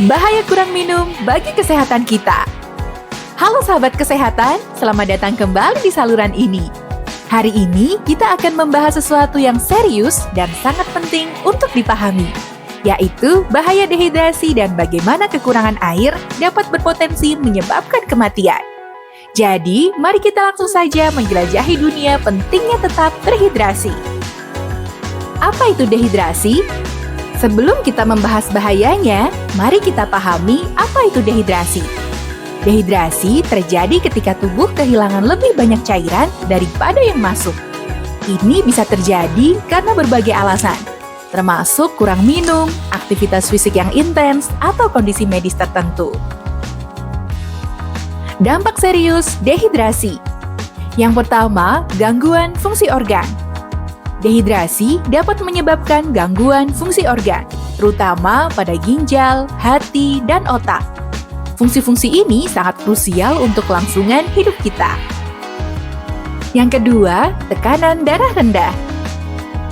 Bahaya kurang minum bagi kesehatan kita. Halo sahabat kesehatan, selamat datang kembali di saluran ini. Hari ini kita akan membahas sesuatu yang serius dan sangat penting untuk dipahami, yaitu bahaya dehidrasi dan bagaimana kekurangan air dapat berpotensi menyebabkan kematian. Jadi, mari kita langsung saja menjelajahi dunia pentingnya tetap terhidrasi. Apa itu dehidrasi? Sebelum kita membahas bahayanya, mari kita pahami apa itu dehidrasi. Dehidrasi terjadi ketika tubuh kehilangan lebih banyak cairan daripada yang masuk. Ini bisa terjadi karena berbagai alasan, termasuk kurang minum, aktivitas fisik yang intens, atau kondisi medis tertentu. Dampak serius dehidrasi. Yang pertama, gangguan fungsi organ. Dehidrasi dapat menyebabkan gangguan fungsi organ, terutama pada ginjal, hati, dan otak. Fungsi-fungsi ini sangat krusial untuk kelangsungan hidup kita. Yang kedua, tekanan darah rendah.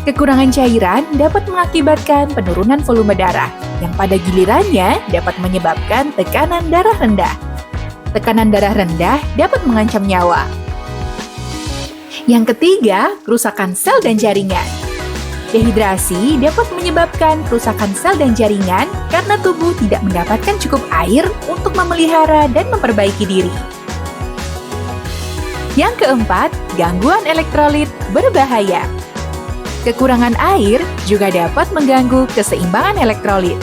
Kekurangan cairan dapat mengakibatkan penurunan volume darah, yang pada gilirannya dapat menyebabkan tekanan darah rendah. Tekanan darah rendah dapat mengancam nyawa. Yang ketiga, kerusakan sel dan jaringan. Dehidrasi dapat menyebabkan kerusakan sel dan jaringan karena tubuh tidak mendapatkan cukup air untuk memelihara dan memperbaiki diri. Yang keempat, gangguan elektrolit berbahaya. Kekurangan air juga dapat mengganggu keseimbangan elektrolit,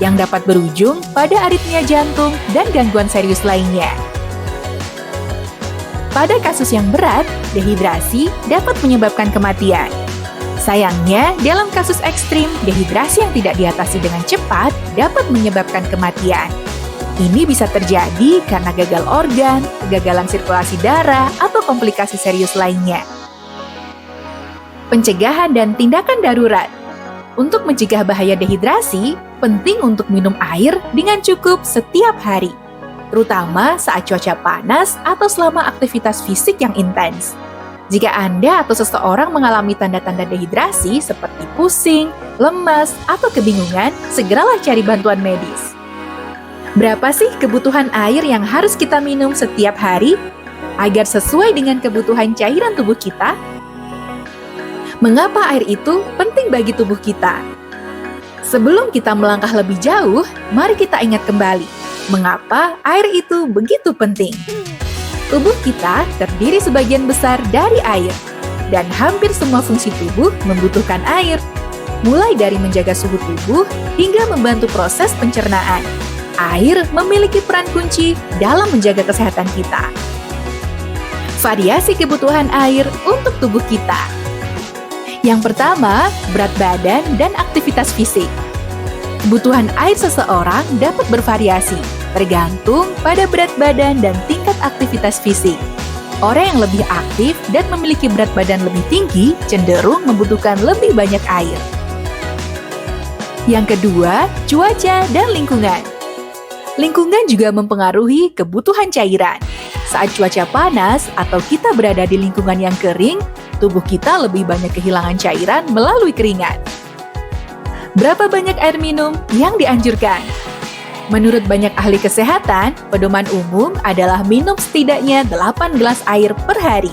yang dapat berujung pada aritmia jantung dan gangguan serius lainnya. Pada kasus yang berat, dehidrasi dapat menyebabkan kematian. Sayangnya, dalam kasus ekstrim, dehidrasi yang tidak diatasi dengan cepat dapat menyebabkan kematian. Ini bisa terjadi karena gagal organ, kegagalan sirkulasi darah, atau komplikasi serius lainnya. Pencegahan dan tindakan darurat. Untuk mencegah bahaya dehidrasi, penting untuk minum air dengan cukup setiap hari, terutama saat cuaca panas atau selama aktivitas fisik yang intens. Jika Anda atau seseorang mengalami tanda-tanda dehidrasi seperti pusing, lemas, atau kebingungan, segeralah cari bantuan medis. Berapa sih kebutuhan air yang harus kita minum setiap hari agar sesuai dengan kebutuhan cairan tubuh kita? Mengapa air itu penting bagi tubuh kita? Sebelum kita melangkah lebih jauh, mari kita ingat kembali mengapa air itu begitu penting. Tubuh kita terdiri sebagian besar dari air, dan hampir semua fungsi tubuh membutuhkan air, mulai dari menjaga suhu tubuh hingga membantu proses pencernaan. Air memiliki peran kunci dalam menjaga kesehatan kita. Variasi kebutuhan air untuk tubuh kita. Yang pertama, berat badan dan aktivitas fisik. Kebutuhan air seseorang dapat bervariasi, tergantung pada berat badan dan tingkat aktivitas fisik. Orang yang lebih aktif dan memiliki berat badan lebih tinggi cenderung membutuhkan lebih banyak air. Yang kedua, cuaca dan lingkungan. Lingkungan juga mempengaruhi kebutuhan cairan. Saat cuaca panas atau kita berada di lingkungan yang kering, tubuh kita lebih banyak kehilangan cairan melalui keringat. Berapa banyak air minum yang dianjurkan? Menurut banyak ahli kesehatan, pedoman umum adalah minum setidaknya 8 gelas air per hari.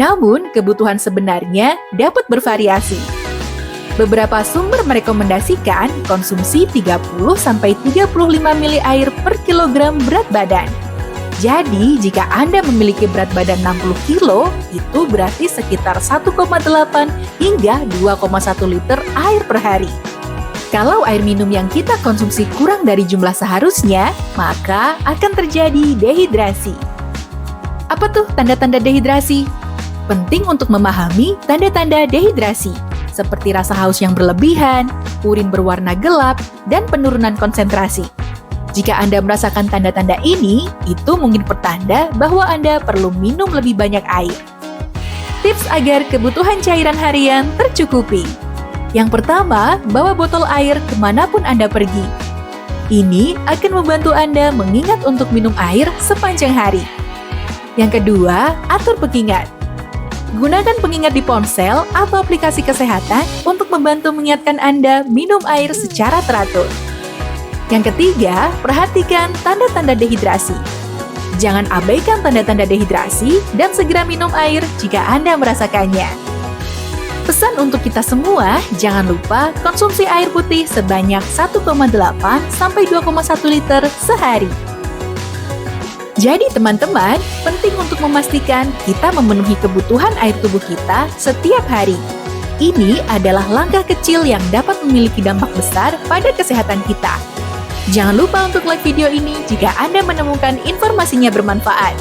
Namun, kebutuhan sebenarnya dapat bervariasi. Beberapa sumber merekomendasikan konsumsi 30-35 mili air per kilogram berat badan. Jadi, jika Anda memiliki berat badan 60 kilo, itu berarti sekitar 1,8 hingga 2,1 liter air per hari. Kalau air minum yang kita konsumsi kurang dari jumlah seharusnya, maka akan terjadi dehidrasi. Apa tuh tanda-tanda dehidrasi? Penting untuk memahami tanda-tanda dehidrasi, seperti rasa haus yang berlebihan, urin berwarna gelap, dan penurunan konsentrasi. Jika Anda merasakan tanda-tanda ini, itu mungkin pertanda bahwa Anda perlu minum lebih banyak air. Tips agar kebutuhan cairan harian tercukupi. Yang pertama, bawa botol air kemanapun Anda pergi. Ini akan membantu Anda mengingat untuk minum air sepanjang hari. Yang kedua, atur pengingat. Gunakan pengingat di ponsel atau aplikasi kesehatan untuk membantu mengingatkan Anda minum air secara teratur. Yang ketiga, perhatikan tanda-tanda dehidrasi. Jangan abaikan tanda-tanda dehidrasi dan segera minum air jika Anda merasakannya. Pesan untuk kita semua, jangan lupa konsumsi air putih sebanyak 1,8 sampai 2,1 liter sehari. Jadi teman-teman, penting untuk memastikan kita memenuhi kebutuhan air tubuh kita setiap hari. Ini adalah langkah kecil yang dapat memiliki dampak besar pada kesehatan kita. Jangan lupa untuk like video ini jika Anda menemukan informasinya bermanfaat.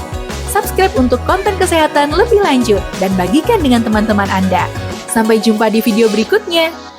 Subscribe untuk konten kesehatan lebih lanjut dan bagikan dengan teman-teman Anda. Sampai jumpa di video berikutnya.